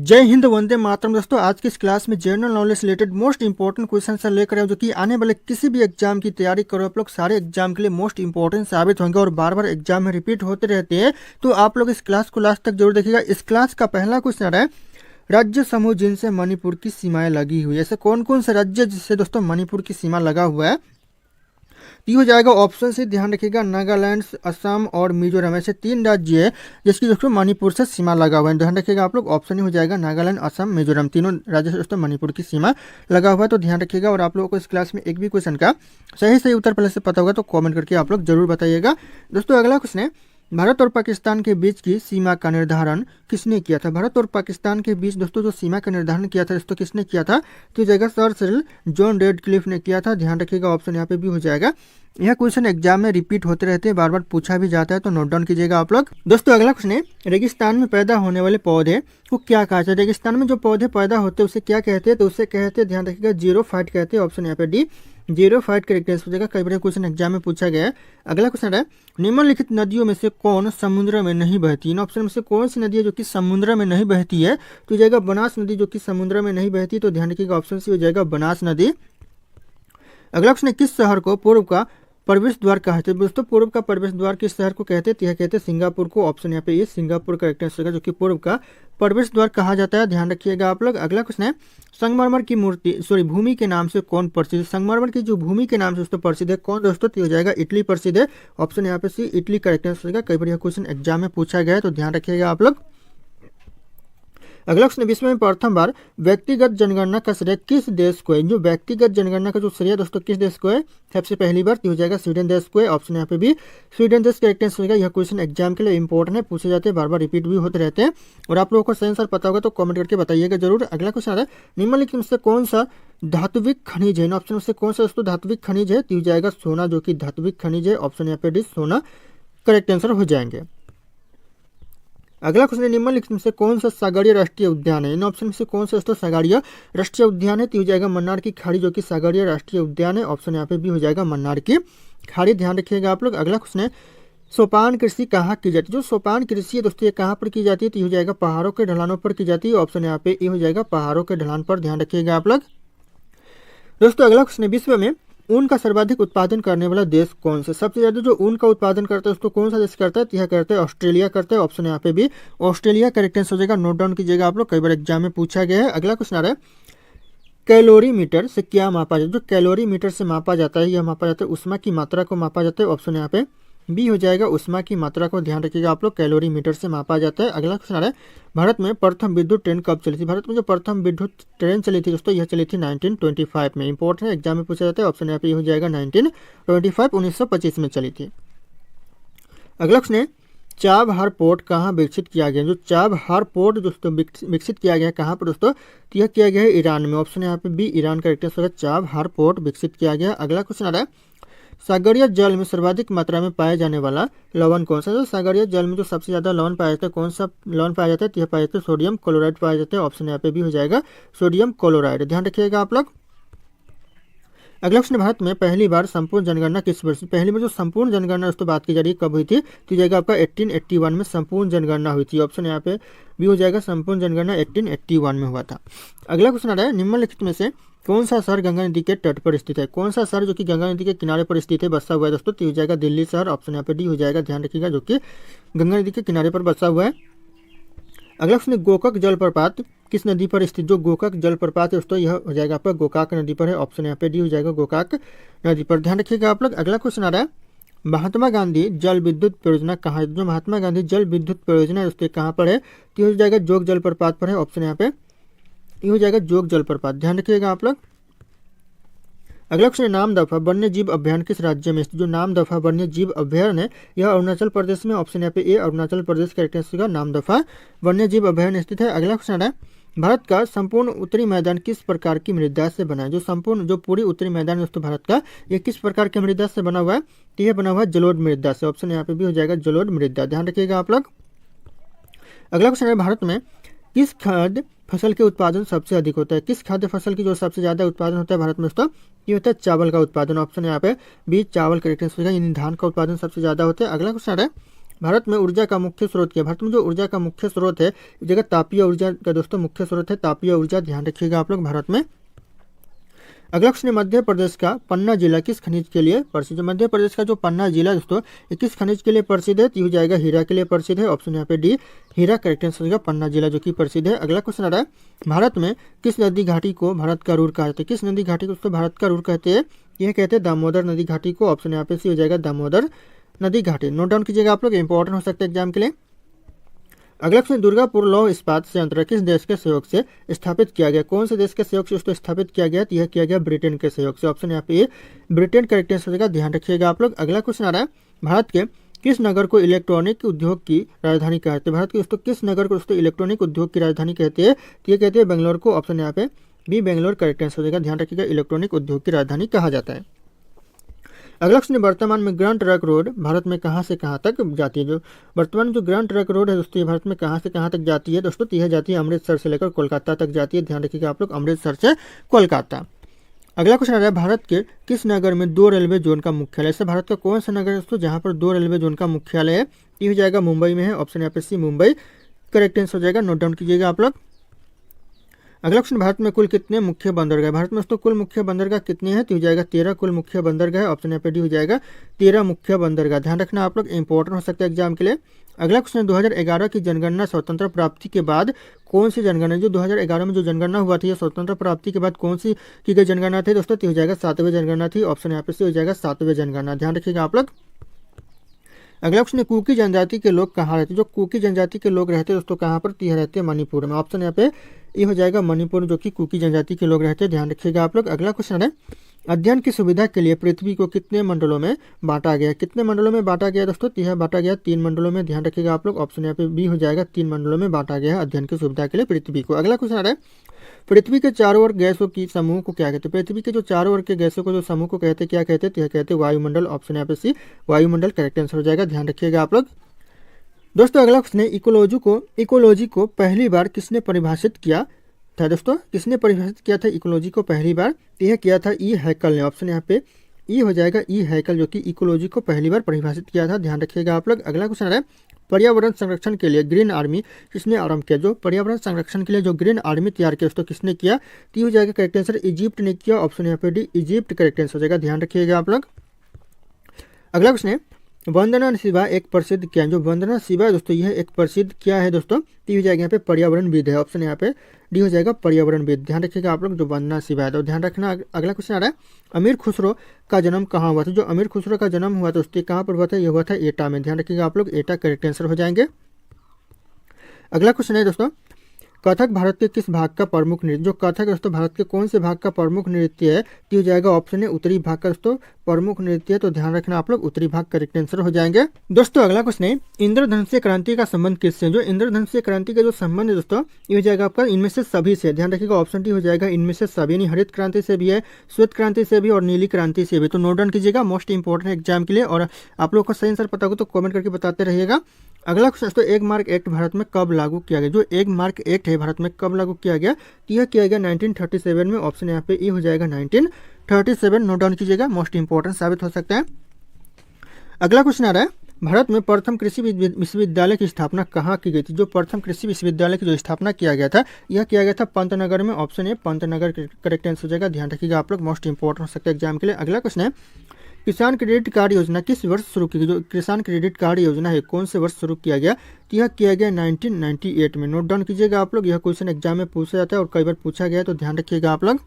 जय हिंद, वंदे मातरम। दोस्तों, आज की इस क्लास में जनरल नॉलेज से रिलेटेड मोस्ट इंपॉर्टेंट क्वेश्चन से लेकर आए, जो कि आने वाले किसी भी एग्जाम की तैयारी करो आप लोग, सारे एग्जाम के लिए मोस्ट इंपॉर्टेंट साबित होंगे और बार बार एग्जाम में रिपीट होते रहते हैं। तो आप लोग इस क्लास को लास्ट तक जरूर देखिएगा। इस क्लास का पहला क्वेश्चन है, राज्य समूह जिनसे मणिपुर की सीमाएं लगी हुई है। ऐसे कौन कौन से राज्य जिससे दोस्तों मणिपुर की सीमा लगा हुआ है? ये हो जाएगा ऑप्शन से, ध्यान रखिएगा, नागालैंड, असम और मिजोरम। ऐसे 3 राज्य है जिसकी दोस्तों मणिपुर से सीमा लगा हुआ है। ध्यान रखिएगा आप लोग, ऑप्शन ही हो जाएगा नागालैंड, असम, मिजोरम, तीनों राज्य से दोस्तों मणिपुर की सीमा लगा हुआ है। तो ध्यान रखिएगा। और आप लोगों को इस क्लास में एक भी क्वेश्चन का सही उत्तर पहले से पता होगा तो कॉमेंट करके आप लोग जरूर बताइएगा। दोस्तों, अगला क्वेश्चन है, भारत और पाकिस्तान के बीच की सीमा का निर्धारण किसने किया था? भारत और पाकिस्तान के बीच दोस्तों जो सीमा का निर्धारण किया था दोस्तों किसने किया था? तो जगह सर सिरिल जॉन रेडक्लिफ ने किया था। ध्यान रखिएगा, ऑप्शन यहाँ पे भी हो जाएगा। यह क्वेश्चन एग्जाम में रिपीट होते रहते हैं, बार बार पूछा भी जाता है, तो नोट डाउन कीजिएगा आप लोग। दोस्तों, अगला क्वेश्चन है, रेगिस्तान में पैदा होने वाले पौधे को क्या कहा जाता है? रेगिस्तान में जो पौधे पैदा होते हैं उसे क्या कहते हैं? तो उसे कहते हैं, ध्यान रखिएगा, जीरो फाइट कहते हैं। ऑप्शन यहाँ पे D, zero fight correct answer हो जाएगा। कई बार क्वेश्चन एग्जाम में पूछा गया है। अगला क्वेश्चन है, निम्नलिखित नदियों में से कौन समुद्र में नहीं बहती? इन ऑप्शन में से कौन सी नदी है जो कि समुद्र में नहीं बहती है? तो जाएगा बनास नदी, जो कि समुद्र में नहीं बहती। तो ध्यान रखिएगा, ऑप्शन सी हो जाएगा बनास नदी। अगला क्वेश्चन है, किस शहर को पूर्व का प्रवेश द्वार कहा जाता है? दोस्तों, पूर्व का प्रवेश द्वार किस शहर को कहते हैं? यह कहते हैं सिंगापुर को। ऑप्शन यहाँ पे ये सिंगापुर का करेक्ट आंसर होगा, जो कि पूर्व का प्रवेश द्वार कहा जाता है। ध्यान रखिएगा आप लोग। अगला क्वेश्चन है, संगमरमर की मूर्ति भूमि के नाम से कौन प्रसिद्ध है? संगमरमर की जो भूमि के नाम से दोस्तों प्रसिद्ध है कौन दोस्तों? तो हो जाएगा इटली प्रसिद्ध है। ऑप्शन यहाँ पे सी, इटली करेक्ट आंसर होगा। कई बार यह क्वेश्चन एग्जाम में पूछा गया है, तो ध्यान रखिएगा आप लोग। अगला क्वेश्चन, विश्व में प्रथम बार व्यक्तिगत जनगणना का श्रेय किस देश को है? जो व्यक्तिगत जनगणना का जो श्रेय दोस्तों किस देश को है सबसे पहली बार? हो जाएगा स्वीडन देश को है। ऑप्शन यहाँ पे भी स्वीडन देश करेक्ट आंसर होगा। यह क्वेश्चन एग्जाम के लिए इंपॉर्टेंट है, पूछे जाते हैं, बार बार रिपीट भी होते रहते हैं। और आप लोगों को सही आंसर पता होगा तो कमेंट करके बताइएगा जरूर। अगला क्वेश्चन है, निम्नलिखित में से कौन सा धात्विक खनिज है? इन ऑप्शन में से कौन सा दोस्तों धात्विक खनिज है? हो जाएगा सोना, जो कि धात्विक खनिज है। ऑप्शन यहाँ पे डी, सोना करेक्ट आंसर हो जाएंगे। अगला क्वेश्चन है, निम्नलिखित में से कौन सा सागरीय राष्ट्रीय उद्यान है? इन ऑप्शन में से कौन सा दोस्तों सागरीय राष्ट्रीय उद्यान है? तो हो जाएगा मन्नार की खाड़ी, जो कि सागरीय राष्ट्रीय उद्यान है। ऑप्शन यहाँ पे भी हो जाएगा मन्नार की खाड़ी। ध्यान रखिएगा आप लोग। अगला क्वेश्चन है, सोपान कृषि कहाँ की जाती है? जो सोपान कृषि है दोस्तों ये कहाँ पर की जाती है? तो हो जाएगा पहाड़ों के ढलानों पर की जाती है। ऑप्शन यहाँ पे ये हो जाएगा पहाड़ों के ढलान पर। ध्यान रखिएगा आप लोग। दोस्तों, अगला क्वेश्चन है, विश्व में ऊन का सर्वाधिक उत्पादन करने वाला देश कौन सा? सबसे ज्यादा जो ऊन का उत्पादन करता है उसको कौन सा देश करता है? यह करता है ऑस्ट्रेलिया करता है। ऑप्शन यहाँ पे भी ऑस्ट्रेलिया करेक्ट आंसर हो जाएगा। नोट डाउन कीजिएगा आप लोग, कई बार एग्जाम में पूछा गया है। अगला क्वेश्चन आ रहा है, कैलोरीमीटर से क्या मापा जाता है? जो कैलोरीमीटर से मापा जाता है, यह मापा जाता है उष्मा की मात्रा को मापा जाता है। ऑप्शन यहाँ पे बी हो जाएगा, उष्मा की मात्रा को। ध्यान रखिएगा आप लोग, कैलोरीमीटर से मापा जाता है। अगला क्वेश्चन आ रहा है, भारत में प्रथम विद्युत ट्रेन कब चली थी? भारत में जो प्रथम विद्युत ट्रेन चली थी दोस्तों यह चली थी 1925 में। इंपॉर्टेंट है, एग्जाम में पूछा जाता है। ऑप्शन यहाँ पे हो जाएगा 1925 में चली थी। अगला क्वेश्चन है, चाबहार पोर्ट कहाँ विकसित किया गया? जो चाबहार पोर्ट दोस्तों विकसित किया गया है कहाँ पर दोस्तों? तो यह किया गया है ईरान में। ऑप्शन यहाँ पे बी, ईरान का करेक्ट आंसर होगा। चाबहार पोर्ट विकसित किया गया। अगला क्वेश्चन आ रहा है, सागरीय जल में सर्वाधिक मात्रा में पाया जाने वाला लवण कौन सा? तो सागरीय जल में जो सबसे ज्यादा लवण पाया जाता है, कौन सा लवण पाया जाता है? यह पाया जाता है सोडियम क्लोराइड पाया जाता है। ऑप्शन यहाँ पे भी हो जाएगा सोडियम क्लोराइड। ध्यान रखिएगा आप लोग। अगला क्वेश्चन, भारत में पहली बार संपूर्ण जनगणना किस वर्ष? पहली बार जो संपूर्ण जनगणना दोस्तों बात की जा रही है कब हुई थी? तो जाएगा आपका 1881 में संपूर्ण जनगणना हुई थी। ऑप्शन यहाँ पे भी हो जाएगा, संपूर्ण जनगणना 1881 में हुआ था। अगला क्वेश्चन आ रहा है, निम्नलिखित में से कौन सा शहर गंगा नदी के तट पर स्थित है? कौन सा शहर जो कि गंगा नदी के किनारे पर स्थित है, बसा हुआ है दोस्तों? तो हो जाएगा दिल्ली शहर। ऑप्शन यहाँ पे डी हो जाएगा। ध्यान रखिएगा, जो कि गंगा नदी के किनारे पर बसा हुआ है। अगला क्वेश्चन, गोकाक जलप्रपात किस नदी पर स्थित? जो गोकाक जलप्रपात है दोस्तों यह हो जाएगा आपका गोकाक नदी पर है। ऑप्शन यहाँ पे डी हो जाएगा, गोकाक नदी पर। ध्यान रखिएगा आप लोग। अगला क्वेश्चन आ रहा है, महात्मा गांधी जल विद्युत परियोजना कहाँ है? जो महात्मा गांधी जल विद्युत परियोजना है दोस्तों कहाँ पर है? तो हो जाएगा जोग जलप्रपात पर है। ऑप्शन यहाँ पे ये हो जाएगा जोग जलप्रपात। ध्यान रखिएगा आप लोग। अगला क्वेश्चन, नामदफा वन्य जीव अभ्यारण्य किस राज्य में स्थित? जो नामदफा वन्य जीव अभ्यारण्य है यह अरुणाचल प्रदेश में। ऑप्शन यहाँ पे ए, अरुणाचल प्रदेश करेक्ट आंसर होगा। नामदफा वन्य जीव अभ्यारण्य स्थित है। अगला क्वेश्चन है, भारत का संपूर्ण उत्तरी मैदान किस प्रकार की मृदा से बना है? जो पूरी उत्तरी मैदान दोस्तों भारत का यह किस प्रकार की मृदा से बना हुआ है? तो यह बना हुआ है जलोढ़ मृदा से। ऑप्शन यहाँ पे भी हो जाएगा जलोढ़ मृदा। ध्यान रखिएगा आप लोग। अगला क्वेश्चन है, भारत में किस खाद्य फसल के उत्पादन सबसे अधिक होता है? किस खाद्य फसल की जो सबसे ज्यादा उत्पादन होता है भारत में दोस्तों? ये होता है चावल का उत्पादन। ऑप्शन यहाँ पे बी, चावल करेक्ट आंसर होगा। यानी धान का उत्पादन सबसे ज्यादा होता है। अगला क्वेश्चन है, भारत में ऊर्जा का मुख्य स्रोत क्या है? भारत में जो ऊर्जा का मुख्य स्रोत है इस जगह तापीय ऊर्जा का दोस्तों मुख्य स्रोत है तापीय ऊर्जा, ध्यान रखिएगा आप लोग भारत में। अगला क्वेश्चन है मध्य प्रदेश का पन्ना जिला किस खनिज के लिए प्रसिद्ध है? मध्य प्रदेश का जो पन्ना जिला दोस्तों ये किस खनिज के लिए प्रसिद्ध है? तो हो जाएगा हीरा के लिए प्रसिद्ध है। ऑप्शन यहाँ पे डी हीरा करेक्ट आंसर होगा, पन्ना जिला जो कि प्रसिद्ध है। अगला क्वेश्चन आ रहा है भारत में किस नदी घाटी को भारत का रूर कहा जाता है? किस नदी घाटी को दोस्तों भारत का रूर कहते हैं? यह कहते हैं दामोदर नदी घाटी को। ऑप्शन यहाँ पे सी हो जाएगा दामोदर नदी घाटी। नोट डाउन कीजिएगा आप लोग, इंपॉर्टेंट हो सकता है एग्जाम के लिए। अगला क्वेश्चन दुर्गापुर लौह इस्पात संयंत्र किस देश के सहयोग से स्थापित किया गया? कौन से देश के सहयोग से उसको स्थापित किया गया? तो यह किया गया ब्रिटेन के सहयोग से। ऑप्शन यहाँ पे ब्रिटेन करेक्ट आंसर होगा, ध्यान रखिएगा आप लोग। अगला क्वेश्चन आ रहा है भारत के किस नगर को इलेक्ट्रॉनिक उद्योग की राजधानी कहते हैं? भारत के दोस्तों किस नगर को दोस्तों इलेक्ट्रॉनिक उद्योग की राजधानी कहते हैं? तो ये कहते हैं बेंगलोर को। ऑप्शन यहाँ पे बी बेंगलोर करेक्ट आंसर होगा, ध्यान रखिएगा इलेक्ट्रॉनिक उद्योग की राजधानी कहा जाता है। अगला क्वेश्चन वर्तमान में ग्रैंड ट्रंक रोड भारत में कहाँ से कहाँ तक जाती है? जो वर्तमान में जो ग्रैंड ट्रंक रोड है दोस्तों ये भारत में कहाँ से कहाँ तक जाती है? दोस्तों यह जाती है अमृतसर से लेकर कोलकाता तक जाती है, ध्यान रखिएगा आप लोग अमृतसर से कोलकाता। अगला क्वेश्चन आ रहा है भारत के किस नगर में 2 रेलवे जोन का मुख्यालय? ऐसे भारत का कौन सा नगर है दोस्तों जहाँ पर 2 रेलवे जोन का मुख्यालय है? ये हो जाएगा मुंबई में है। ऑप्शन यहाँ पे सी मुंबई करेक्ट आंसर हो जाएगा, नोट डाउन कीजिएगा आप लोग। अगला क्वेश्चन भारत में कुल कितने मुख्य बंदरगाह? भारत में दोस्तों कुल मुख्य बंदरगाह कितने हैं? तो हो जाएगा 13 कुल मुख्य बंदरगाह। ऑप्शन यहाँ पे डी हो जाएगा 13 मुख्य बंदरगाह, ध्यान रखना आप लोग, इंपॉर्टेंट हो सकता है एग्जाम के लिए। अगला क्वेश्चन 2011 की जनगणना स्वतंत्र प्राप्ति के बाद कौन सी जनगणना? जो 2011 में जो जनगणना हुआ थी स्वतंत्र प्राप्ति के बाद कौन सी की गई जनगणना थी दोस्तों? तो हो जाएगा 7वीं जनगणना थी। ऑप्शन यहाँ पे से हो जाएगा 7वीं जनगणना, ध्यान रखिएगा आप लोग। अगला क्वेश्चन कुकी जनजाति के लोग कहाँ रहते हैं? जो कुकी जनजाति के लोग रहते हैं दोस्तों कहाँ पर? तो यह रहते हैं मणिपुर में। ऑप्शन यहाँ पे ये हो जाएगा मणिपुर जो कि कुकी जनजाति के लोग रहते हैं, ध्यान रखिएगा आप लोग। अगला क्वेश्चन है अध्ययन की सुविधा के लिए पृथ्वी को कितने मंडलों में बांटा गया? कितने मंडलों में बांटा गया दोस्तों? तो यह बांटा गया 3 मंडलों में, ध्यान रखिएगा आप लोग। ऑप्शन यहाँ पे बी हो जाएगा 3 मंडलों में बांटा गया है अध्ययन की सुविधा के लिए पृथ्वी को। अगला क्वेश्चन आ रहा है पृथ्वी के चारों ओर गैसों की समूह को क्या कहते हैं? पृथ्वी के जो चारों ओर के गैसों को जो समूह को कहते हैं क्या कहते हैं? तो यह कहते हैं वायुमंडल। ऑप्शन यहाँ पे सी वायुमंडल करेक्ट आंसर हो जाएगा, ध्यान रखिएगा आप लोग। दोस्तों अगला क्वेश्चन है इकोलॉजी को पहली बार किसने परिभाषित किया था? दोस्तों किसने परिभाषित किया था इकोलॉजी को पहली बार? यह किया था ई हैकल ने। ऑप्शन यहाँ पे ई हो जाएगा ई हैकल जो कि इकोलॉजी को पहली बार परिभाषित किया था, ध्यान रखिएगा आप लोग। अगला क्वेश्चन है पर्यावरण संरक्षण के लिए ग्रीन आर्मी किसने आरंभ किया? जो पर्यावरण संरक्षण के लिए जो ग्रीन आर्मी तैयार किया दोस्तों किसने किया? तो ये हो जाएगा करेक्ट आंसर इजिप्ट ने किया। ऑप्शन यहाँ पे डी इजिप्ट करेक्ट आंसर हो जाएगा, ध्यान रखिएगा आप लोग। अगला क्वेश्चन है वंदना शिवा एक प्रसिद्ध क्या है? जो वंदना शिवा दोस्तों यह एक प्रसिद्ध क्या है दोस्तों? तो हो जाएगा यहाँ पे पर्यावरणविद है। ऑप्शन यहाँ पे डी हो जाएगा पर्यावरणविद, ध्यान रखिएगा आप लोग। जो वंदना शिवा है तो ध्यान रखना। अगला क्वेश्चन आ रहा है अमीर खुसरो का जन्म कहाँ हुआ था? जो अमीर खुसरो का जन्म हुआ था दोस्तों कहाँ पर हुआ था? यह हुआ था एटा में, ध्यान रखिएगा आप लोग, एटा करेक्ट आंसर हो जाएंगे। अगला क्वेश्चन है दोस्तों कथक भारत के किस भाग का प्रमुख नृत्य? जो कथक दोस्तों भारत के कौन से भाग का प्रमुख नृत्य है? तो हो जाएगा ऑप्शन है उत्तरी भाग का दोस्तों प्रमुख नृत्य है, तो ध्यान रखना आप लोग, उत्तरी भाग करेक्ट आंसर हो जाएंगे। दोस्तों अगला क्वेश्चन है इंद्रधनुष्य क्रांति का संबंध किससे? जो इंद्रधनुष्य क्रांति का जो संबंध है दोस्तों ये हो जाएगा आपका इनमें से सभी से, ध्यान रखिएगा। ऑप्शन डी हो जाएगा इनमें से सभी, यानी हरित क्रांति से भी है, श्वेत क्रांति से भी और नीली क्रांति से भी। तो नोट डाउन कीजिएगा, मोस्ट इंपॉर्टेंट एग्जाम के लिए। और आप लोग को सही आंसर पता हो तो कमेंट करके बताते रहिएगा। अगला क्वेश्चन तो एक मार्क एक्ट भारत में कब लागू किया गया? जो एक मार्क एक्ट है भारत में कब लागू किया गया? तो यह किया गया 1937 में। ऑप्शन यहाँ पे ए हो जाएगा 1937, नोट डाउन कीजिएगा, मोस्ट इंपॉर्टेंट साबित हो सकता है। अगला क्वेश्चन आ रहा है भारत में प्रथम कृषि विश्वविद्यालय की स्थापना कहाँ की गई थी? जो प्रथम कृषि विश्वविद्यालय की जो स्थापना किया गया था यह किया गया था पंतनगर में। Option A Pantnagar correct answer हो जाएगा, ध्यान रखिएगा आप लोग, मोस्ट इंपॉर्टेंट हो सकता है एग्जाम के लिए। अगला क्वेश्चन है किसान क्रेडिट कार्ड योजना किस वर्ष शुरू की गई? जो किसान क्रेडिट कार्ड योजना है कौन से वर्ष शुरू किया गया? तो यह किया गया 1998 में, नोट डाउन कीजिएगा आप लोग। यह क्वेश्चन एग्जाम में पूछा जाता है और कई बार पूछा गया है, तो ध्यान रखिएगा आप लोग।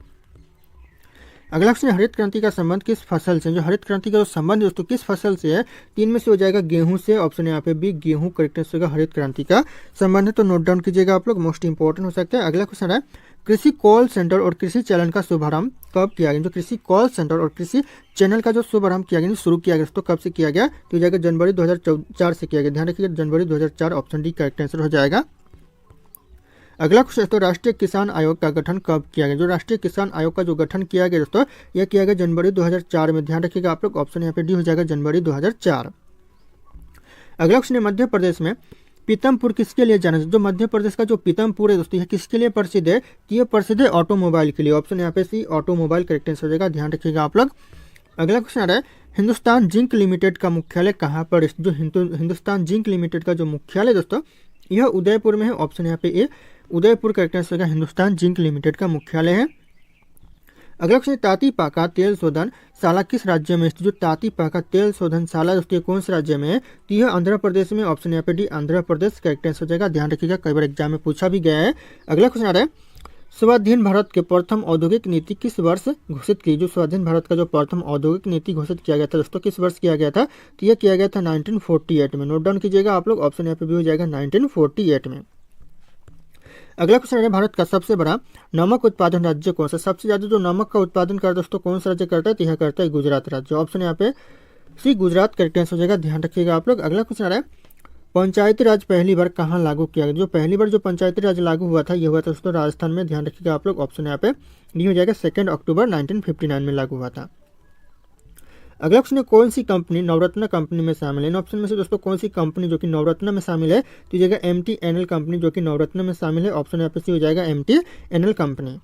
अगला क्वेश्चन हरित क्रांति का संबंध किस फसल से? जो हरित क्रांति का जो संबंध दोस्तों किस फसल से है? 3 में से हो जाएगा गेहूं से। ऑप्शन यहाँ पे भी गेहूं करेक्ट आंसर होगा, हरित क्रांति का संबंध है, तो नोट डाउन कीजिएगा आप लोग, मोस्ट इंपॉर्टेंट हो सकता है। अगला क्वेश्चन है कृषि कॉल सेंटर और कृषि चैनल का शुभारंभ कब किया गया? जो कृषि कॉल सेंटर और कृषि चैनल का जो शुभारंभ किया गया, शुरू किया गया, तो कब से किया गया? तो हो जाएगा जनवरी 2004 से किया गया, ध्यान रखिएगा, जनवरी 2004, ऑप्शन डी करेक्ट आंसर हो जाएगा। अगला क्वेश्चन तो राष्ट्रीय किसान आयोग का गठन कब किया गया? जो राष्ट्रीय किसान आयोग का जो गठन किया गया दोस्तों यह किया गया जनवरी 2004 में, ध्यान रखिएगा आप लोग, ऑप्शन यहाँ पे डी हो जाएगा जनवरी 2004। अगला क्वेश्चन है मध्य प्रदेश में पीतमपुर किसके लिए जाना? जो मध्य प्रदेश का जो पीतमपुर है दोस्तों यह किसके लिए प्रसिद्ध है? तो यह प्रसिद्ध है ऑटोमोबाइल के लिए। ऑप्शन यहाँ पे सी ऑटोमोबाइल करेक्ट आंसर हो जाएगा, ध्यान रखिएगा आप लोग। अगला क्वेश्चन आ रहा है हिंदुस्तान जिंक लिमिटेड का मुख्यालय कहाँ पर? जो हिंदुस्तान जिंक लिमिटेड का जो मुख्यालय दोस्तों यह उदयपुर में है। ऑप्शन यहाँ पे ए उदयपुर करेक्ट आंसर का हिंदुस्तान जिंक लिमिटेड का मुख्यालय है। अगला क्वेश्चन ताती पाका तेल शोधन शाला किस राज्य में स्थित? जो ताती पाका तेल शोधन शाला दोस्तों कौन से राज्य में है? तो यह आंध्र प्रदेश में। ऑप्शन यहाँ पे D Andhra Pradesh correct answer हो जाएगा। ध्यान रखिएगा कई बार एग्जाम में पूछा भी गया है। अगला क्वेश्चन आ रहा है स्वाधीन भारत के प्रथम औद्योगिक नीति किस वर्ष घोषित की? जो स्वाधीन भारत का जो प्रथम औद्योगिक नीति घोषित किया गया था दोस्तों किस वर्ष किया गया था? तो यह किया गया था 1948 में। नोट डाउन कीजिएगा आप लोग। ऑप्शन यहाँ पे भी हो जाएगा 1948 में। अगला क्वेश्चन है भारत का सबसे बड़ा नमक उत्पादन राज्य कौन सा? सबसे ज्यादा जो नमक का उत्पादन करता है दोस्तों कौन सा राज्य करता है? तो यह करता है गुजरात राज्य। ऑप्शन यहाँ पे सी गुजरात करेक्ट आंसर हो जाएगा। ध्यान रखिएगा आप लोग। अगला क्वेश्चन आ रहा है पंचायती राज पहली बार कहाँ लागू किया गया? जो पहली बार जो पंचायती राज लागू हुआ था यह हुआ था दोस्तों राजस्थान में। ध्यान रखिएगा आप लोग। ऑप्शन यहाँ पे डी हो जाएगा 2 अक्टूबर 1959 में लागू हुआ था। अगला क्वेश्चन है कौन सी कंपनी नवरत्न कंपनी में शामिल है? इन ऑप्शन में से दोस्तों कौन सी कंपनी जो कि नवरत्न में शामिल है? तो जाएगा MTNL कंपनी जो कि नवरत्न में शामिल है। ऑप्शन यहाँ पे सी हो जाएगा MTNL कंपनी।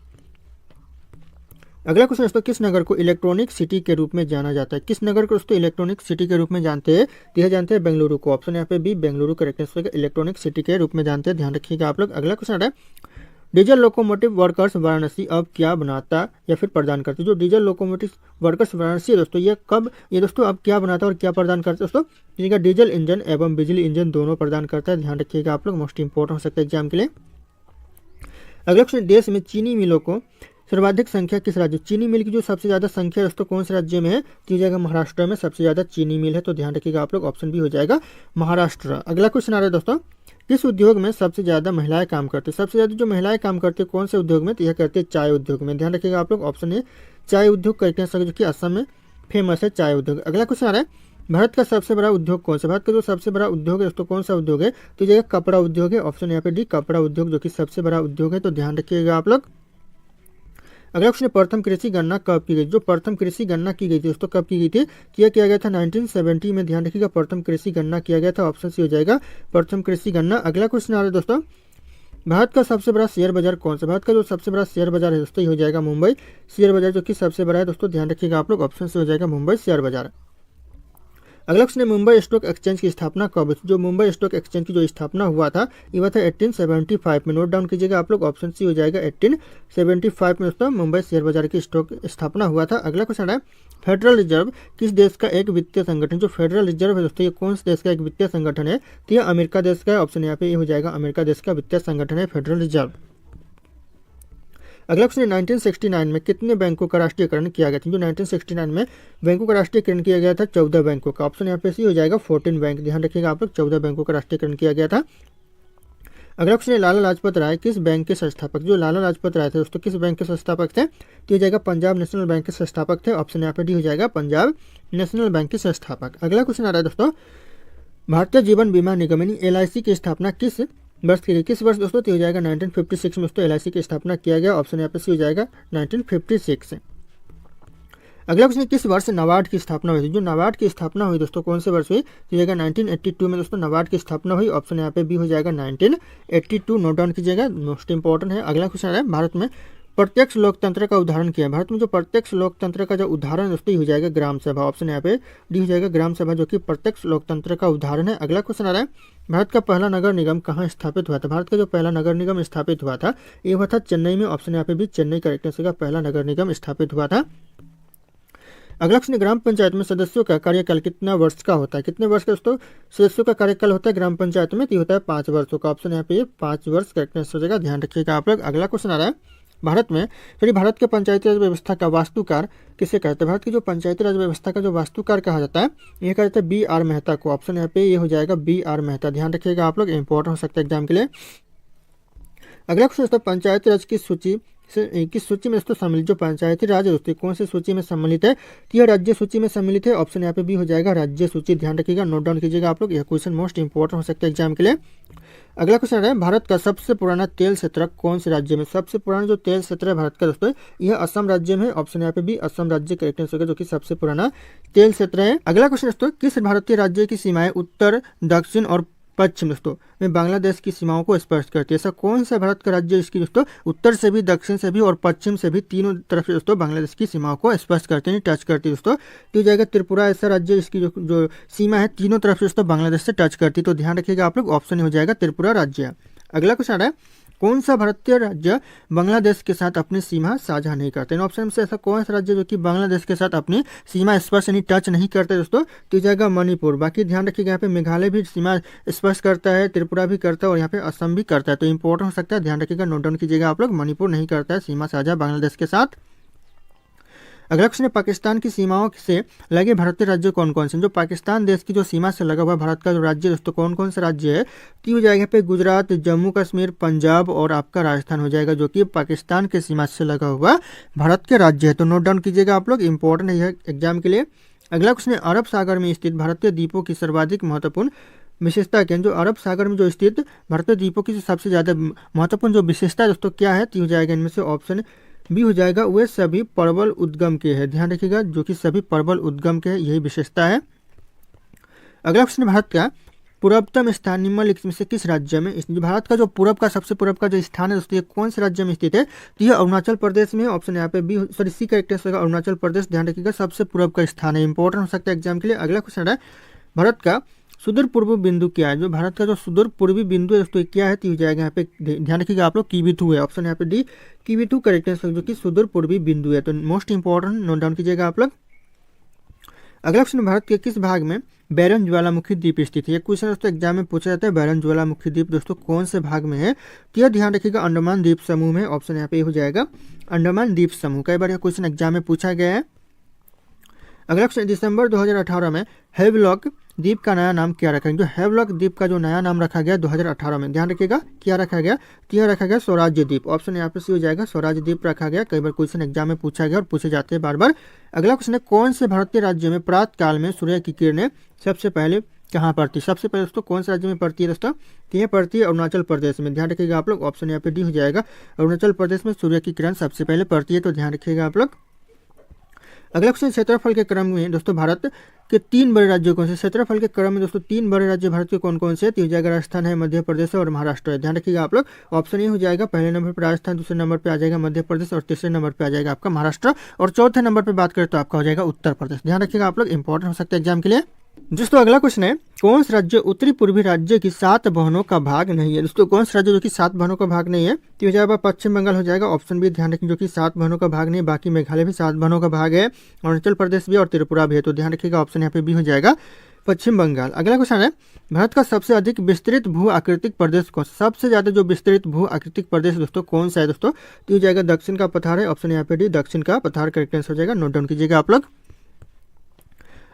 अगला क्वेश्चन दोस्तों किस नगर को इलेक्ट्रॉनिक सिटी के रूप में जाना जाता है? किस नगर को दोस्तों इलेक्ट्रॉनिक सिटी के रूप में जानते हैं? तो यह जानते हैं बेंगलुरु को। ऑप्शन यहाँ पे बी बेंगलुरु करेक्ट आंसर है। इलेक्ट्रॉनिक सिटी के रूप में जानते हैं। ध्यान रखिएगा आप लोग। अगला क्वेश्चन है डीजल लोकोमोटिव वर्कर्स वाराणसी अब क्या बनाता या फिर प्रदान करते? जो डीजल लोकोमोटिव वर्कर्स वाराणसी है दोस्तों ये दोस्तों अब क्या बनाता है और क्या प्रदान करता है दोस्तों? इसका डीजल इंजन एवं बिजली इंजन दोनों प्रदान करता है। ध्यान रखिएगा आप लोग। मोस्ट इंपॉर्टेंट हो सकता है एग्जाम के लिए। अगला क्वेश्चन देश में चीनी मिलों को सर्वाधिक संख्या किस राज्य? चीनी मिल की जो सबसे ज्यादा संख्या दोस्तों कौन से राज्य में है? तो जाएगा महाराष्ट्र में सबसे ज्यादा चीनी मिल है। तो ध्यान रखिएगा आप लोग। ऑप्शन भी हो जाएगा महाराष्ट्र। अगला क्वेश्चन आ रहा है दोस्तों किस उद्योग में सबसे ज्यादा महिलाएं काम करती है? सबसे ज्यादा जो महिलाएं काम करती है कौन से उद्योग में? तो यह करते हैं चाय उद्योग में। ध्यान रखिएगा आप लोग। ऑप्शन ए चाय उद्योग करते हैं जो कि असम में फेमस है चाय उद्योग। अगला क्वेश्चन आ रहा है भारत का सबसे बड़ा उद्योग कौन सा? भारत का जो सबसे बड़ा उद्योग है दोस्तों कौन सा उद्योग है? तो ये कपड़ा उद्योग है। ऑप्शन यहाँ पे डी कपड़ा उद्योग जो कि सबसे बड़ा उद्योग है। तो ध्यान रखिएगा आप लोग। अगला क्वेश्चन प्रथम कृषि गणना कब की गई? जो प्रथम कृषि गणना की गई थी दोस्तों कब की गई थी? किया गया था 1970 में। ध्यान रखिएगा प्रथम कृषि गणना किया गया था। ऑप्शन सी हो जाएगा प्रथम कृषि गणना। अगला क्वेश्चन आ रहा है दोस्तों भारत का सबसे बड़ा शेयर बाजार कौन सा? भारत का जो सबसे बड़ा शेयर बाजार है दोस्तों ये हो जाएगा मुंबई शेयर बाजार जो कि सबसे बड़ा है दोस्तों। ध्यान रखिएगा आप लोग। ऑप्शन से हो जाएगा मुंबई शेयर बाजार। अगला क्वेश्चन है मुंबई स्टॉक एक्सचेंज की स्थापना कब हुई? जो मुंबई स्टॉक एक्सचेंज की जो स्थापना हुआ था ये हुआ था 1875 में। नोट डाउन कीजिएगा आप लोग। ऑप्शन सी हो जाएगा 1875 में दोस्तों मुंबई शेयर बाजार की स्टॉक स्थापना हुआ था। अगला क्वेश्चन है फेडरल रिजर्व किस देश का एक वित्तीय संगठन? जो फेडरल रिजर्व है दोस्तों ये कौन से देश का एक वित्तीय संगठन है? तो यह अमेरिका देश का है। ऑप्शन यहाँ पे ये हो जाएगा अमेरिका देश का वित्तीय संगठन है फेडरल रिजर्व। अगला क्वेश्चन 1969 में कितने बैंकों का राष्ट्रीयकरण किया गया था? जो 1969 में बैंकों का राष्ट्रीयकरण किया गया था 14 बैंकों का। ऑप्शन यहाँ पे सी हो जाएगा 14 बैंक। ध्यान रखिएगा आप लोग। 14 बैंकों का राष्ट्रीयकरण किया गया था। अगला क्वेश्चन है लाला लाजपत राय किस बैंक के संस्थापक? जो लाला लाजपत राय थे दोस्तों किस बैंक के संस्थापक थे? तो हो जाएगा पंजाब नेशनल बैंक के संस्थापक थे। ऑप्शन यहाँ पे डी हो जाएगा पंजाब नेशनल बैंक के संस्थापक। अगला क्वेश्चन आ रहा है दोस्तों भारतीय जीवन बीमा निगम यानी LIC की स्थापना किस वर्ष की गई? किस वर्ष दोस्तों? तो हो जाएगा 1956 में दोस्तों LIC की स्थापना किया गया। ऑप्शन यहाँ पे सी हो जाएगा 1956। अगला क्वेश्चन किस वर्ष नाबार्ड की स्थापना हुई थी? जो नाबार्ड की स्थापना हुई दोस्तों कौन से वर्ष हुई? तो जाएगा 1982 में दोस्तों नाबार्ड की स्थापना हुई। ऑप्शन यहाँ पे बी हो जाएगा 1982। नोट डाउन कीजिएगा मोस्ट इंपॉर्टेंट है। अगला क्वेश्चन है भारत में प्रत्यक्ष लोकतंत्र का उदाहरण क्या है? भारत में जो प्रत्यक्ष लोकतंत्र का जो उदाहरण दोस्तों हो जाएगा ग्राम सभा। ऑप्शन यहाँ पे डी हो जाएगा ग्राम सभा जो कि प्रत्यक्ष लोकतंत्र का उदाहरण है। अगला क्वेश्चन आ रहा है भारत का पहला नगर निगम कहाँ स्थापित हुआ था? भारत का जो पहला नगर निगम स्थापित हुआ था ये हुआ था चेन्नई में। ऑप्शन यहाँ पे भी चेन्नई करेक्ट आंसर का पहला नगर निगम स्थापित हुआ था। अगला क्वेश्चन ग्राम पंचायत में सदस्यों का कार्यकाल कितना वर्ष का होता है? कितने वर्ष का दोस्तों सदस्यों का कार्यकाल होता है ग्राम पंचायत में? तो होता है 5 वर्षों का। ऑप्शन यहाँ पे 5 वर्ष करेक्ट आंसर हो जाएगा। ध्यान रखिएगा आप लोग। अगला क्वेश्चन आ रहा है भारत के पंचायती राज व्यवस्था का वास्तुकार किसे कहते हैं? भारत की जो पंचायती राज व्यवस्था का जो वास्तुकार कहा जाता है यह कहा जाता है BR मेहता को। ऑप्शन यहाँ पे ये हो जाएगा BR मेहता। ध्यान रखिएगा आप लोग। इंपॉर्टेंट हो सकता है एग्जाम के लिए। अगला क्वेश्चन दोस्तों पंचायती राज की सूची किस सूची में दोस्तों सम्मिलित? जो पंचायती राज है दोस्तों कौन सी सूची में सम्मिलित है? तो यह राज्य सूची में सम्मिलित है। ऑप्शन यहाँ पे भी हो जाएगा राज्य सूची। ध्यान रखिएगा। नोट डाउन कीजिएगा आप लोग। यह क्वेश्चन मोस्ट इंपॉर्टेंट हो सकता है एग्जाम के लिए। अगला क्वेश्चन है भारत का सबसे पुराना तेल क्षेत्र कौन से राज्य में? सबसे पुराना जो तेल क्षेत्र है भारत का दोस्तों यह असम राज्य में। ऑप्शन यहाँ पे भी असम राज्य करेक्ट आंसर होगा जो कि सबसे पुराना तेल क्षेत्र है। अगला क्वेश्चन दोस्तों किस भारतीय राज्य की सीमाएं उत्तर दक्षिण और पश्चिम दोस्तों में बांग्लादेश की सीमाओं को स्पर्श करती है। ऐसा कौन सा भारत का राज्य इसकी दोस्तों उत्तर से भी, दक्षिण से भी और पश्चिम से भी, तीनों तरफ से दोस्तों बांग्लादेश की सीमाओं को स्पर्श करते हैं, टच करती है दोस्तों। तो हो जाएगा त्रिपुरा ऐसा राज्य इसकी जो सीमा है तीनों तरफ से दोस्तों बांग्लादेश से टच करती है। तो ध्यान रखिएगा आप लोग, ऑप्शन हो जाएगा त्रिपुरा राज्य। अगला क्वेश्चन है, कौन सा भारतीय राज्य बांग्लादेश के साथ अपनी सीमा साझा नहीं करते? इन ऑप्शन से ऐसा कौन सा राज्य जो कि बांग्लादेश के साथ अपनी सीमा स्पर्श यानी टच नहीं करते दोस्तों? तो जाएगा मणिपुर। बाकी ध्यान रखिएगा यहाँ पे मेघालय भी सीमा स्पर्श करता है, त्रिपुरा भी करता है और यहाँ पे असम भी करता है। तो इंपॉर्टेंट हो सकता है, ध्यान रखिएगा, नोट डाउन कीजिएगा आप लोग, मणिपुर नहीं करता है सीमा साझा बांग्लादेश के साथ। अगला क्वेश्चन है, पाकिस्तान की सीमाओं से लगे भारतीय राज्य कौन कौन से? जो पाकिस्तान देश की जो सीमा से लगा हुआ भारत का जो राज्य दोस्तों कौन कौन सा राज्य है? तो हो जाएगा यहाँ पे गुजरात, जम्मू कश्मीर, पंजाब और आपका राजस्थान हो जाएगा, जो कि पाकिस्तान के सीमा से लगा हुआ भारत के राज्य है। तो नोट डाउन कीजिएगा आप लोग, इंपॉर्टेंट है यह एग्जाम के लिए। अगला क्वेश्चन है, अरब सागर में स्थित भारतीय द्वीपों की सर्वाधिक महत्वपूर्ण विशेषता क्या है? जो अरब सागर में जो स्थित भारतीय द्वीपों की सबसे ज़्यादा महत्वपूर्ण जो विशेषता दोस्तों क्या है? तो हो जाएगा इनमें से ऑप्शन बी हो जाएगा, वे सभी प्रबल उद्गम के हैं। ध्यान रखिएगा, जो कि सभी प्रबल उद्गम के हैं, यही विशेषता है। अगला क्वेश्चन, भारत का पूर्वतम स्थान निम्नलिखित में से किस राज्य में? भारत का जो पूर्व का सबसे पूर्व का जो स्थान है दोस्तों ये कौन से राज्य में स्थित है? तो यह अरुणाचल प्रदेश में। ऑप्शन यहाँ पे बी, सॉरी सी करेक्ट होगा, अरुणाचल प्रदेश। ध्यान रखिएगा, सबसे पूर्व का स्थान है, इंपॉर्टेंट हो सकता है एग्जाम के लिए। अगला क्वेश्चन है, भारत का सुदूर पूर्वी बिंदु क्या है? जो भारत का जो सुदूर पूर्वी बिंदु है दोस्तों क्या है? तो हो जाएगा यहाँ पे, ध्यान रखिएगा आप लोग, कीवी2 है। ऑप्शन यहाँ पे डी, कीवी2 करेक्ट है, जो कि सुदूर पूर्वी बिंदु है। तो मोस्ट इंपॉर्टेंट, नोट डाउन कीजिएगा आप लोग। अगला क्वेश्चन, भारत के किस भाग में बैरन ज्वालामुखी द्वीप स्थित है? ये क्वेश्चन दोस्तों एग्जाम में पूछा जाता है, बैरन ज्वालामुखी द्वीप दोस्तों कौन से भाग में है? तो यह ध्यान रखिएगा, अंडमान द्वीप समूह में। ऑप्शन यहाँ पे हो जाएगा अंडमान द्वीप समूह। कई बार यह क्वेश्चन एग्जाम में पूछा गया है। अगला क्वेश्चन, दिसंबर 2018 में हेवलॉक द्वीप का नया नाम क्या रखा गया? जो हेवलॉक द्वीप का जो नया नाम रखा गया 2018 में, ध्यान रखिएगा क्या रखा गया? तो यह रखा गया स्वराज्य द्वीप। ऑप्शन यहाँ पे सी हो जाएगा, स्वराज्य द्वीप रखा गया। कई बार क्वेश्चन एग्जाम में पूछा गया और पूछे जाते हैं बार बार। अगला क्वेश्चन है, कौन से भारतीय राज्य में प्रातः काल में सूर्य की किरणें सबसे पहले कहाँ पड़ती? सबसे पहले दोस्तों कौन से राज्य में पड़ती है दोस्तों? तो यह पड़ती है अरुणाचल प्रदेश में। ध्यान रखिएगा आप लोग, ऑप्शन यहाँ पे डी हो जाएगा, अरुणाचल प्रदेश में सूर्य की किरण सबसे पहले पड़ती है। तो ध्यान रखिएगा आप लोग। अगला क्वेश्चन, क्षेत्रफल के क्रम में दोस्तों भारत के 3 बड़े राज्यों कौन से? क्षेत्रफल के क्रम में दोस्तों 3 बड़े राज्य भारत के कौन कौन से? तो हो जाएगा राजस्थान है, मध्य प्रदेश और महाराष्ट्र है। ध्यान रखिएगा आप लोग, ऑप्शन ये हो जाएगा, पहले नंबर पर राजस्थान, दूसरे नंबर पर आ जाएगा मध्य प्रदेश और तीसरे नंबर पर आ जाएगा आपका महाराष्ट्र और चौथे नंबर पर बात करें तो आपका हो जाएगा उत्तर प्रदेश। ध्यान रखिएगा आप लोग, इंपॉर्टेंट हो सकता है एग्जाम के लिए। दोस्तों अगला क्वेश्चन है, कौन सा राज्य उत्तरी पूर्वी राज्य की 7 बहनों का भाग नहीं है? दोस्तों कौन सा राज्य जो कि 7 बहनों का भाग नहीं है? तो हो जाएगा पश्चिम बंगाल हो जाएगा। ऑप्शन बी ध्यान रखें, जो कि 7 बहनों का भाग नहीं, बाकी मेघालय भी 7 बहनों का भाग है, अरुणाचल प्रदेश भी और त्रिपुरा भी है। तो ध्यान रखिएगा, ऑप्शन यहाँ पे भी हो जाएगा पश्चिम बंगाल। अगला क्वेश्चन है, भारत का सबसे अधिक विस्तृत भू आकृतिक प्रदेश कौन? सबसे ज्यादा जो विस्तृत भू आकृतिक प्रदेश दोस्तों कौन सा है दोस्तों? तो हो जाएगा दक्षिण का पठार है। ऑप्शन यहाँ पे डी, दक्षिण का पठार करेक्ट आंसर हो जाएगा, नोट डाउन कीजिएगा आप लोग।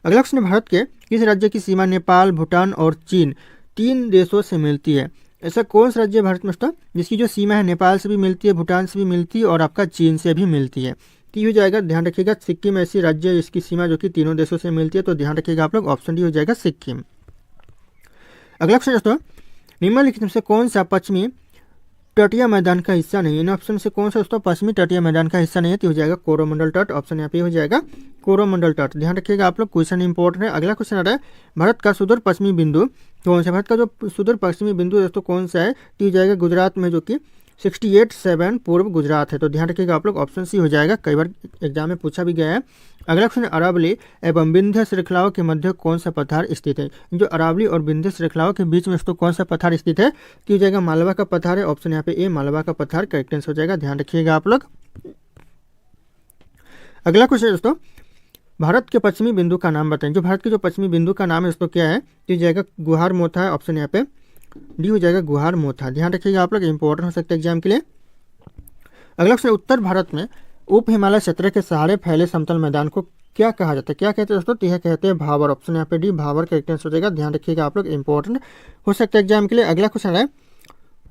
अगला क्वेश्चन, भारत के किस राज्य की सीमा नेपाल, भूटान और चीन 3 देशों से मिलती है? ऐसा कौन सा राज्य है भारत में दोस्तों जिसकी जो सीमा है नेपाल से भी मिलती है, भूटान से भी मिलती है और आपका चीन से भी मिलती है? तो हो जाएगा, ध्यान रखिएगा, सिक्किम ऐसी राज्य है इसकी सीमा जो कि तीनों देशों से मिलती है। तो ध्यान रखिएगा आप लोग, ऑप्शन डी हो जाएगा सिक्किम। अगला क्वेश्चन दोस्तों, निम्नलिखित में से कौन सा पश्चिमी तटीय मैदान का हिस्सा नहीं है? इन ऑप्शन से कौन सा दोस्तों पश्चिमी तटीय मैदान का हिस्सा नहीं है? तो हो जाएगा कोरोमंडल तट। ऑप्शन यहाँ पे हो जाएगा कोरोमंडल तट। ध्यान रखिएगा आप लोग, क्वेश्चन इंपॉर्टेंट है। अगला क्वेश्चन आ रहा है, भारत का सुदूर पश्चिमी बिंदु कौन सा? भारत का जो सुदूर पश्चिमी बिंदु दोस्तों कौन सा है? तो हो जाएगा गुजरात में, जो कि 68.7 पूर्व गुजरात है। तो ध्यान रखिएगा आप लोग, ऑप्शन सी हो जाएगा, कई बार एग्जाम में पूछा भी गया है। अगला क्वेश्चन, अरावली एवं विंध्य श्रृंखलाओं के मध्य कौन सा पठार स्थित है? जो अरावली और विंध्य श्रृंखलाओं के बीच में दोस्तों कौन सा पठार स्थित है? तो हो जाएगा मालवा का पठार है। ऑप्शन यहाँ पे ए, मालवा का पठार करेक्ट आंसर हो जाएगा, ध्यान रखिएगा आप लोग। अगला क्वेश्चन दोस्तों, भारत के पश्चिमी बिंदु का नाम बताएं। जो भारत के जो पश्चिमी बिंदु का नाम है दोस्तों क्या है? तो हो जाएगा गुहार मोथा है। ऑप्शन यहाँ पे डी हो जाएगा गुहार मोथा। ध्यान रखिएगा आप लोग, इंपॉर्टेंट हो सकता है एग्जाम के लिए। अगला क्वेश्चन, उत्तर भारत में उप हिमालय क्षेत्र के सहारे फैले समतल मैदान को क्या कहा जाता है? क्या कहते हैं दोस्तों? तो यह कहते हैं भावर। ऑप्शन यहाँ पे डी, भावर करेक्ट आंसर हो जाएगा, ध्यान रखिएगा आप लोग, इंपॉर्टेंट हो सकता है एग्जाम के लिए। अगला क्वेश्चन है,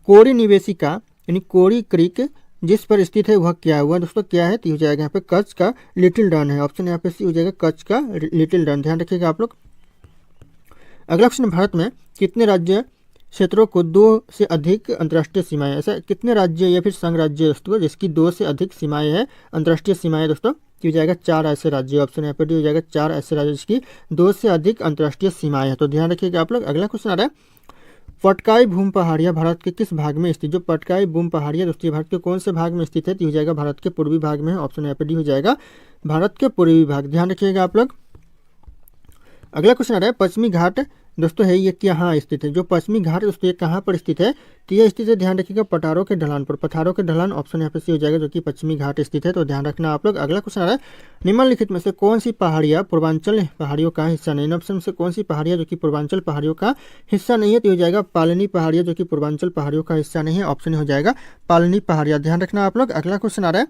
कोरी निवेशिका यानी कोरी क्रीक जिस पर स्थित है वह क्या हुआ दोस्तों? क्या है? तो हो जाएगा यहाँ पे कच्छ का लिटिल डन है। ऑप्शन यहाँ पे सी हो जाएगा, कच्छ का लिटिल डन। ध्यान रखिएगा आप लोग। अगला क्वेश्चन, भारत में कितने राज्य क्षेत्रों को 2 से अधिक अंतर्राष्ट्रीय सीमाएं? ऐसा कितने राज्य या फिर संघ राज्य दोस्तों जिसकी 2 से अधिक सीमाएं हैं, अंतर्राष्ट्रीय सीमाएं दोस्तों? हो जाएगा 4 ऐसे राज्य। ऑप्शन यहाँ पे डी हो जाएगा, 4 ऐसे राज्य जिसकी 2 से अधिक अंतर्राष्ट्रीय सीमाएं हैं। तो ध्यान रखिएगा आप लोग। अगला क्वेश्चन आ रहा है, पटकाई भूमि पहाड़ियाँ भारत के किस भाग में स्थित? जो पटकाई भूमि पहाड़ियाँ दोस्तों भारत के कौन से भाग में स्थित है? तो हो जाएगा भारत के पूर्वी भाग में है। ऑप्शन यहाँ पे डी हो जाएगा भारत के पूर्वी भाग। ध्यान रखिएगा आप लोग। अगला क्वेश्चन आ रहा है पश्चिमी घाट दोस्तों है ये कहाँ स्थित है? जो पश्चिमी घाट दोस्तों ये कहाँ पर स्थित है? तो ये स्थित है, ध्यान रखिएगा, पठारों के ढलान पर। पठारों के ढलान ऑप्शन यहाँ पे सी हो जाएगा जो कि पश्चिमी घाट स्थित है, तो ध्यान रखना आप लोग। अगला क्वेश्चन आ रहा है निम्नलिखित में से कौन सी पहाड़ियाँ पूर्वांचल पहाड़ियों का हिस्सा नहीं? ऑप्शन से कौन सी पहाड़ियाँ जो कि पूर्वांचल पहाड़ियों का हिस्सा नहीं है? तो हो जाएगा पालनी पहाड़ियाँ जो कि पूर्वांचल पहाड़ियों का हिस्सा नहीं है। ऑप्शन हो जाएगा पालनी पहाड़ियाँ। ध्यान रखना आप लोग। अगला क्वेश्चन आ रहा है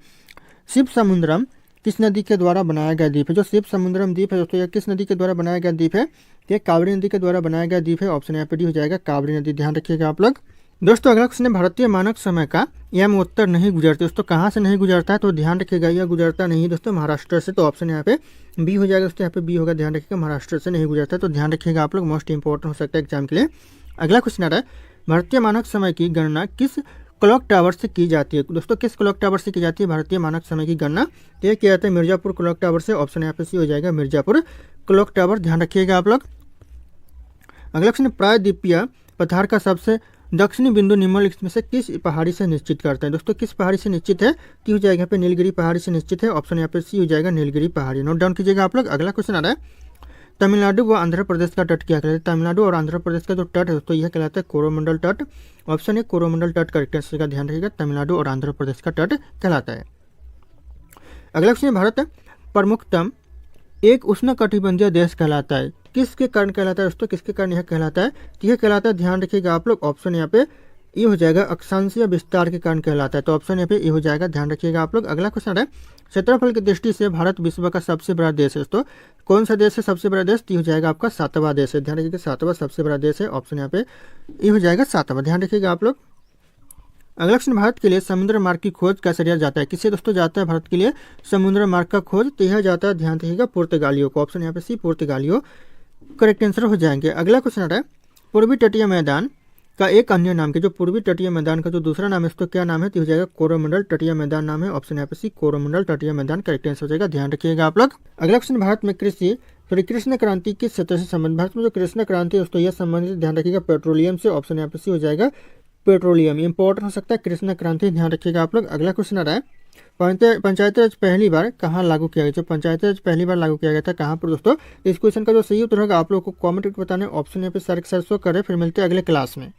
शिव समुद्रम किस नदी के द्वारा बनाया गया द्वीप है? जो शिव समुद्रम द्वीप है दोस्तों यह किस नदी के द्वारा बनाया गया द्वीप है? ये कावेरी नदी के द्वारा बनाया गया द्वीप है। ऑप्शन यहाँ पे डी हो जाएगा कावेरी नदी। ध्यान रखिएगा आप लोग। दोस्तों अगला क्वेश्चन है भारतीय मानक समय का यम उत्तर नहीं गुजरते दोस्तों कहाँ से नहीं गुजरता है? तो ध्यान रखिएगा यह गुजरता नहीं दोस्तों महाराष्ट्र से, तो ऑप्शन यहाँ पे बी हो जाएगा दोस्तों। यहाँ पे बी होगा, ध्यान रखिएगा, महाराष्ट्र से नहीं गुजरता है, तो ध्यान रखिएगा आप लोग, मोस्ट इंपॉर्टेंट हो सकता है एग्जाम के लिए। अगला क्वेश्चन आ रहा है भारतीय मानक समय की गणना किस क्लॉक टावर से की जाती है? दोस्तों किस क्लॉक टावर से की जाती है भारतीय मानक समय की गणना? तो यह किया जाता है मिर्जापुर क्लॉक टावर से। ऑप्शन यहाँ पे सी हो जाएगा मिर्जापुर क्लॉक टावर। ध्यान रखिएगा आप लोग। अगला क्वेश्चन प्रायद्वीपीय पठार का सबसे दक्षिणी बिंदु निम्नलिखित में से किस पहाड़ी से निश्चित करते हैं? दोस्तों किस पहाड़ी से निश्चित है? तो हो जाएगा यहाँ पे नीलगिरी पहाड़ी से निश्चित है। ऑप्शन यहाँ पे सी हो जाएगा नीलगिरी पहाड़ी। नोट डाउन कीजिएगा आप लोग। अगला क्वेश्चन आ रहा है तमिलनाडु व आंध्र प्रदेश का तट क्या कहलाता है? तमिलनाडु और आंध्र प्रदेश का जो तट है दोस्तों यह कहलाता है कोरोमंडल तट। ऑप्शन है कोरोमंडल तट करेक्ट आंसर का। ध्यान रखिएगा तमिलनाडु और आंध्र प्रदेश का तट कहलाता है। अगला क्वेश्चन भारत प्रमुखतम एक उष्णकटिबंधीय देश कहलाता है, किसके कारण कहलाता है दोस्तों? किसके कारण यह कहलाता है? तो यह कहलाता है, ध्यान रखिएगा आप लोग, ऑप्शन यहाँ पे ये हो जाएगा अक्षांशीय विस्तार के कारण कहलाता है, तो ऑप्शन यहाँ पे ये हो जाएगा। ध्यान रखिएगा आप लोग। अगला क्वेश्चन है क्षेत्रफल की दृष्टि से भारत विश्व का सबसे बड़ा देश है दोस्तों कौन सा देश है सबसे बड़ा देश? तो ये हो जाएगा आपका 7वां देश है। ध्यान रखिएगा 7वां सबसे बड़ा देश है। ऑप्शन यहाँ पे ये हो जाएगा 7वां। ध्यान रखिएगा आप लोग। अगला क्वेश्चन भारत के लिए समुद्र मार्ग की खोज कैसे किया जाता है? किससे दोस्तों जाता है भारत के लिए समुद्र मार्ग का खोज? तो यह जाता है, ध्यान रखिएगा, पुर्तगालियों को। ऑप्शन यहाँ पे सी पुर्तगालियों करेक्ट आंसर हो जाएंगे। अगला क्वेश्चन आता है पूर्वी तटीय मैदान का एक अन्य नाम के जो पूर्वी तटीय मैदान का जो दूसरा नाम है उसको क्या नाम है? तो हो जाएगा कोरोमंडल तटीय मैदान नाम है। ऑप्शन यहाँ पे सी कोरोमंडल तटीय मैदान करेक्ट आंसर हो जाएगा। ध्यान रखिएगा आप लोग। अगला क्वेश्चन भारत में कृष्ण क्रांति किस क्षेत्र से संबंधित? भारत में जो कृष्ण क्रांति दोस्तों यह संबंधित, ध्यान रखिएगा, पेट्रोलियम से। ऑप्शन यहाँ पे सी हो जाएगा पेट्रोलियम। इंपॉर्टेंट हो सकता है कृष्ण क्रांति। ध्यान रखिएगा आप लोग। अगला क्वेश्चन आ रहा है पंचायती राज पहली बार कहाँ लागू किया गया? जो पंचायती राज पहली बार लागू किया गया था कहाँ पर दोस्तों? इस क्वेश्चन का जो सही उत्तर होगा आप लोगों को कमेंट करके बताना है। ऑप्शन यहाँ पे सरसो करे। फिर मिलते हैं अगले क्लास में।